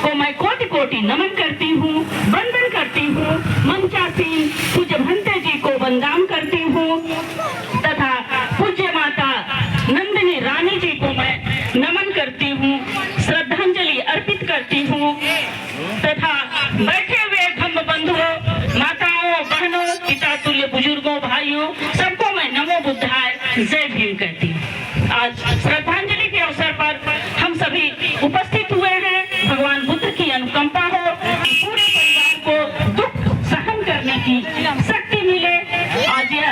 को मैं कोटि कोटि नमन करती हूँ, वंदन करती हूँ। मंचासीन पूज्य भंते जी को वंदन करती हूँ तथा पूज्य माता नंदिनी रानी जी को मैं नमन करती हूँ, श्रद्धांजलि अर्पित करती हूँ तथा बैठे हुए धम्म बंधुओं, माताओं, बहनों, पिता तुल्य बुजुर्गों, भाइयों, सबको मैं नमो बुद्धाय जय भीम कहती हूँ। आज श्रद्धांजलि के अवसर पर हम सभी उपस्थित हुए हैं। भगवान बुद्ध की अनुकंपा हो, पूरे परिवार को दुख सहन करने की शक्ति मिले। आज यह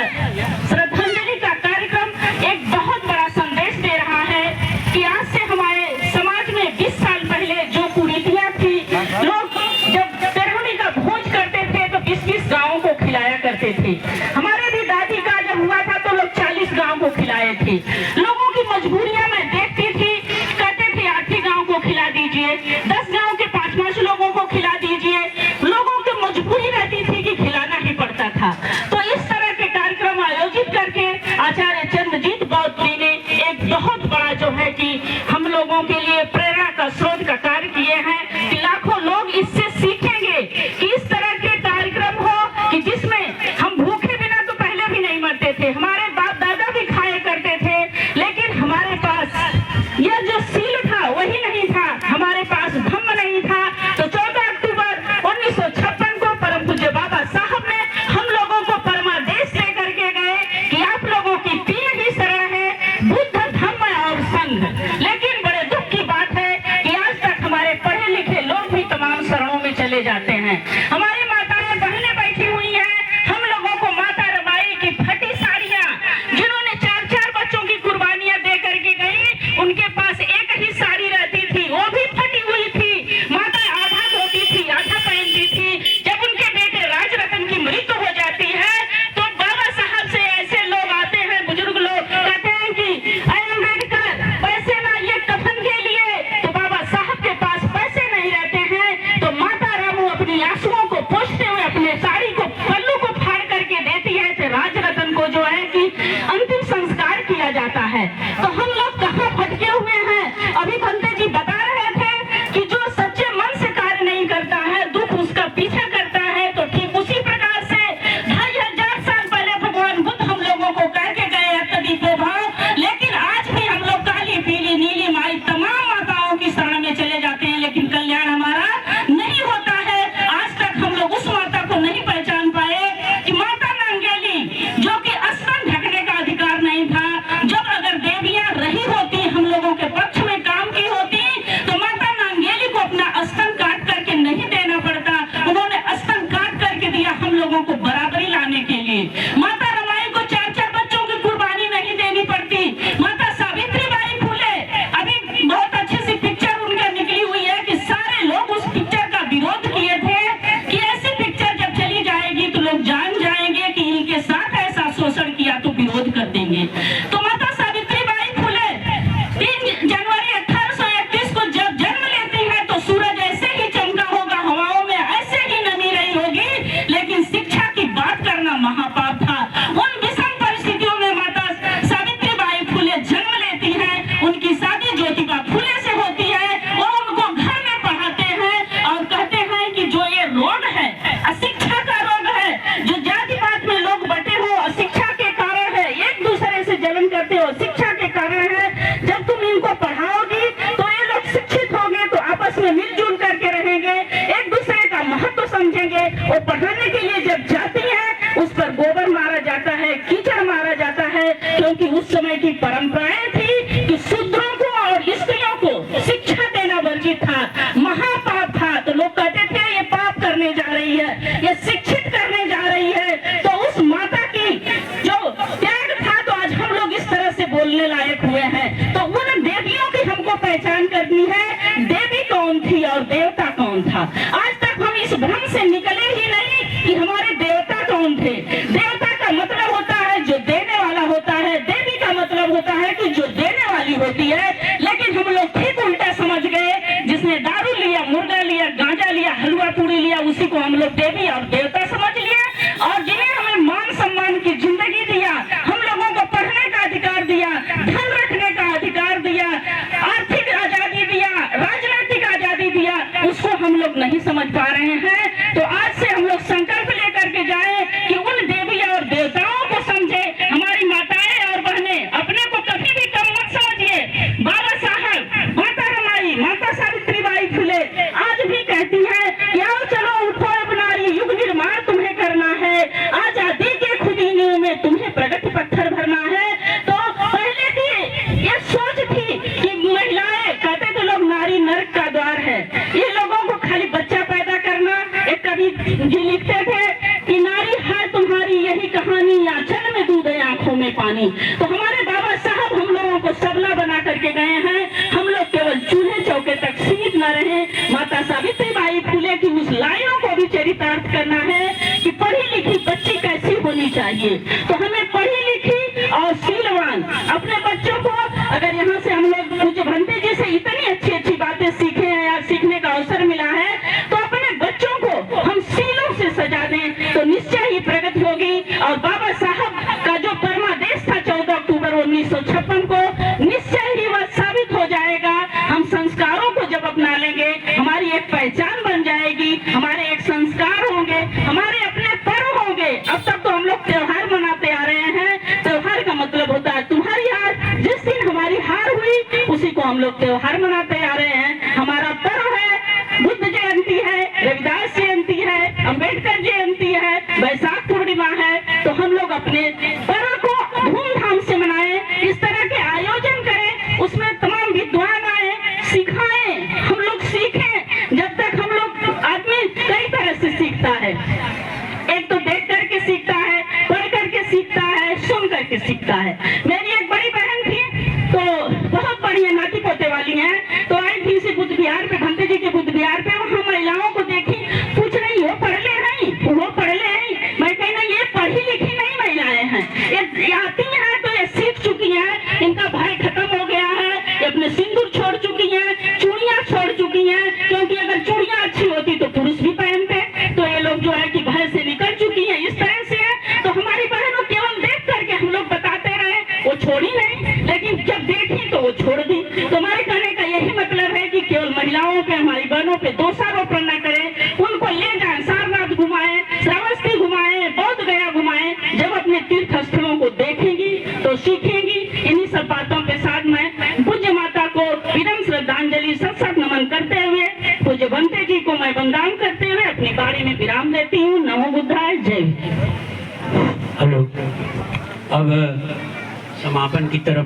श्रद्धांजलि का कार्यक्रम एक बहुत बड़ा संदेश दे रहा है कि आज से हमारे समाज में 20 साल पहले जो कुरीतियां थी, लोग जब तिरहुनी का भोज करते थे तो 20-20 गाँवों को खिलाया करते थे। हमारे भी दादी का जब हुआ था तो लोग 40 गाँव को खिलाए थे। लोगों की मजबूरियां मैं देखती थी, कहते थे 8 ही गाँव को खिला दीजिए, 10 गाँव के 5-5 लोगों को खिला दीजिए। लोगों की मजबूरी रहती थी कि खिलाना ही पड़ता था। तो इस तरह के कार्यक्रम आयोजित करके आचार्य चंद्रजीत बौद्ध जी ने एक बहुत बड़ा जो है कि हम लोगों के लिए प्रेरणा का स्रोत का कार्य किए हैं कि लाखों लोग इससे सीखेंगे कि इस तरह के कार्यक्रम हो कि जिसमें हम भूखे बिना तो पहले भी नहीं मरते थे, हमारे बाप दादा भी खाया करते थे, लेकिन हमारे पास यह जो सील था वही नहीं था, हमारे पास धम्म नहीं था। तो 14 अक्टूबर 1956 को परम पूज्य बाबा साहब ने हम लोगों को परमादेश दे करके गए कि आप लोगों की 3 ही शरण है, बुद्ध, धम्म और संघ। लेकिन बड़े दुख की बात है कि आज तक हमारे पढ़े लिखे लोग भी तमाम शरणों में चले जाते हैं। हमारी माताएं बहनें बैठी हुई हैं, हम लोगों को माता रमाई की फटी साड़ियां, जिन्होंने 4-4 बच्चों की कुर्बानियां दे करके गई, उनके पास एक ही साड़ी रहती थी, वो भी फटी हुई थी। माता आधा धोती थी, आधा पहनती थी। जब उनके बेटे राजरतन की मृत्यु हो जाती है तो बाबा साहब से ऐसे लोग आते हैं, बुजुर्ग लोग कहते हैं कि अम्बेडकर पैसे लाइए कफन के लिए, तो बाबा साहब के पास पैसे नहीं रहते हैं। तो माता रामू अपनी आंसुओं को पोंछते हुए अपने साड़ी को पल्लू को फाड़ करके देती है, तो राजरतन को जो है कि अंतिम संस्कार किया जाता है। तो हम लोग कहाँ भटके हुए हैं। अभी भंते जी बता रहे थे कि जो सच्चे मन से कार्य नहीं करता है, दुख उसका पीछा करता है। तो ठीक उसी प्रकार से 2500 साल पहले भगवान बुद्ध हम लोगों को कह के गए अत्यधिको भाव, लेकिन आज भी हम लोग काली पीली नीली माई तमाम माताओं की शरण में चले जाते हैं, लेकिन कल्याण हमारा नहीं होता है। आज तक हम लोग उस माता को नहीं पहचान पाए कि माता नंगेली, जो कि स्तन ढकने का अधिकार नहीं था। जब अगर देवियां रही होती, हम लोगों के पक्ष में काम की होती, तो माता नंगेली को अपना स्तन काट करके नहीं देना पड़ता। उन्होंने स्तन काट करके दिया हम लोगों को बराबरी लाने के लिए। माता रमाई को 4-4 बच्चों की कुर्बानी नहीं देनी पड़ती। माता सावित्रीबाई फुले, अभी बहुत अच्छी सी पिक्चर उनका निकली हुई है कि सारे लोग उस पिक्चर का विरोध किए थे कि ऐसी पिक्चर जब चली जाएगी तो लोग जान जाएंगे कि इनके साथ ऐसा शोषण किया, तो विरोध कर देंगे। तो माता सावित्रीबाई फुले 3 जनवरी 1831 को जब जन्म लेती है तो सूरज ऐसे ही चमका होगा, हवाओं में ऐसे ही नमी रही होगी, लेकिन शिक्षा की बात करना महापाप था। उन विषम परिस्थितियों में माता सावित्रीबाई फुले जन्म लेती है। उनकी शादी ज्योतिबा फुले से होती है। वो उनको घर में पढ़ाते हैं और कहते हैं कि जो ये रोग है, अशिक्षा का रोग है, जो जाति पात में लोग बटे हो, अशिक्षा के कारण है, एक दूसरे से जलन करते हो, शिक्षा के कारण है। जब तुम इनको पढ़ाओगी तो ये लोग शिक्षित होंगे, तो आपस में मिलजुल करके रहेंगे, एक दूसरे का महत्व समझेंगे। और पढ़ाने के लिए जब जाती है, उस पर गोबर मारा जाता है, कीचड़ मारा जाता है, क्योंकि उस समय की परंपराएं थी कि शूद्रों को और स्त्रियों को शिक्षा देना वर्जित था, महापाप था। तो लोग कहते थे ये पाप करने जा रही है, ये शिक्षित करने जा रही है। तो उस माता की जो त्याग था, तो आज हम लोग इस तरह से बोलने लायक हुए हैं। तो उन देवियों की हमको पहचान करनी है, देवी कौन थी और देवता कौन था। आज तक हम इस भ्रम से निकले ही नहीं कि हमारे देवता कौन थे। देवता का मतलब होता है जो देने वाला होता है, देवी का मतलब होता है कि जो देने वाली होती है। लेकिन हम लोग ठीक उल्टा समझ गए, जिसने दारू लिया, मुर्गा लिया, गांजा लिया, हलवा पूरी लिया, उसी को हम लोग देवी और देवता समझ लिए। और जिन्हें हमें मान सम्मान की जिंदगी दिया, हम लोगों को पढ़ने का अधिकार दिया, धन रखने का अधिकार दिया, आर्थिक आजादी दिया, राजनीतिक आजादी दिया, उसको हम लोग नहीं समझ पा रहे हैं। तो आज से हम लोग संकल्प लेकर के जाए कि उन देवी और देवताओं को समझे। हमारी माताएं और बहनें अपने को कभी भी कम मत समझिए। बाबा साहब, माता रमाई, माता सावित्रीबाई फुले आज भी कहती है कि आओ चलो उठो अब नारी, युग निर्माण तुम्हें करना है, आजादी के खुदी नींव में तुम्हें प्रगति पत्थर भरना है। तो पहले की ये सोच थी कि महिलाएं, कहते थे लोग नारी नरक का द्वार है, ये लोगों को खाली बच्चा पैदा करना। एक कवि जी लिखते थे कि नारी है तुम्हारी यही कहानी, आंचल में दूध है आंखों में पानी। तो हमारे बाबा साहब हम लोगों को सबला बना करके गए हैं। हम लोग केवल चूल्हे चौके तक सीमित न रहे। माता सावित्रीबाई फुले की उस लाइनों को भी चरितार्थ करना है कि पढ़ी लिखी बच्ची कैसी होनी चाहिए। तो हमें पढ़ी लिखी और शीलवान अपने बच्चों को, अगर यहाँ से हम लोग पूज्य भंते जी से इतनी अच्छी अच्छी बातें सीखे हैं या सीखने का अवसर मिला है, तो अपने बच्चों को हम शीलों से सजा दें तो निश्चय ही प्रगति होगी। और बाबा साहब का जो परमादेश था 14 अक्टूबर 1956 को, निश्चय ही वह साबित हो जाएगा। हम संस्कारों को जब अपना लेंगे, हमारी एक पहचान बन जाएगी, हमारे एक संस्कार होंगे, हमारे अपने पर्व होंगे। अब तक तो हम लोग त्योहार मनाते आ रहे हैं। त्योहार का मतलब होता है तुम्हारी हार। जिस दिन हमारी हार हुई उसी को हम लोग त्योहार मनाते आ रहे हैं। हमारा पर्व है, बुद्ध जयंती है, रविदास जयंती है, अंबेडकर जयंती है, वैशाख पूर्णिमा है। तो हम लोग अपने पर्व को धूमधाम से मनाएं, इस तरह के आयोजन करें, उसमें तमाम विद्वान आए, सिखाएं, हम लोग सीखें। जब तक हम लोग, आदमी कई तरह से सीखता है, एक तो देख करके सीखता है, पढ़ करके सीखता है, सुन करके सीखता है। मेरी एक बड़ी बहन थी, तो बहुत बढ़िया नाती पोते वाली है, तो आई थी इसी बुद्ध विहार पे, भंते जी के बुद्ध विहार पे। वहाँ महिलाओं को देखी, पूछ रही हो पढ़ ले नहीं, वो पढ़ ले नहीं। मैं कहना ये पढ़ी लिखी नहीं महिलाएं हैं, ये आती हैं तो ये सीख चुकी हैं, इनका भय खत्म हो गया है, ये अपने सिंदूर छोड़ चुकी हैं, चूड़ियां छोड़ चुकी हैं, क्योंकि अगर चूड़ियां अच्छी होती तो पुरुष भी पहनते। तो ये लोग जो है कि भय से निकल चुकी हैं, इस तरह से है। तो हमारी बहनों केवल देख करके हम लोग बताते रहे, वो छोड़ी नहीं, लेकिन जब देखी तो वो छोड़ दी। तो हमारे कहने का यही मतलब है कि केवल महिलाओं पे, हमारी बहनों पे दोषारोपण न करें, उनको ले जाएं, सारनाथ घुमाएं, श्रावस्ती घुमाएं, बौद्ध गया घुमाएं। जब अपने तीर्थ स्थलों को देखेंगी तो सीखेंगी। इन्हीं सब बातों के साथ मैं पूज्य माता को विनम्र श्रद्धांजलि, सत्संग नमन करते हुए पूज्य भंते जी को मैं वंदन करते हुए अपनी बारी में विराम देती हूँ। नमो बुद्धाय, जय। हेलो, अब समापन की तरफ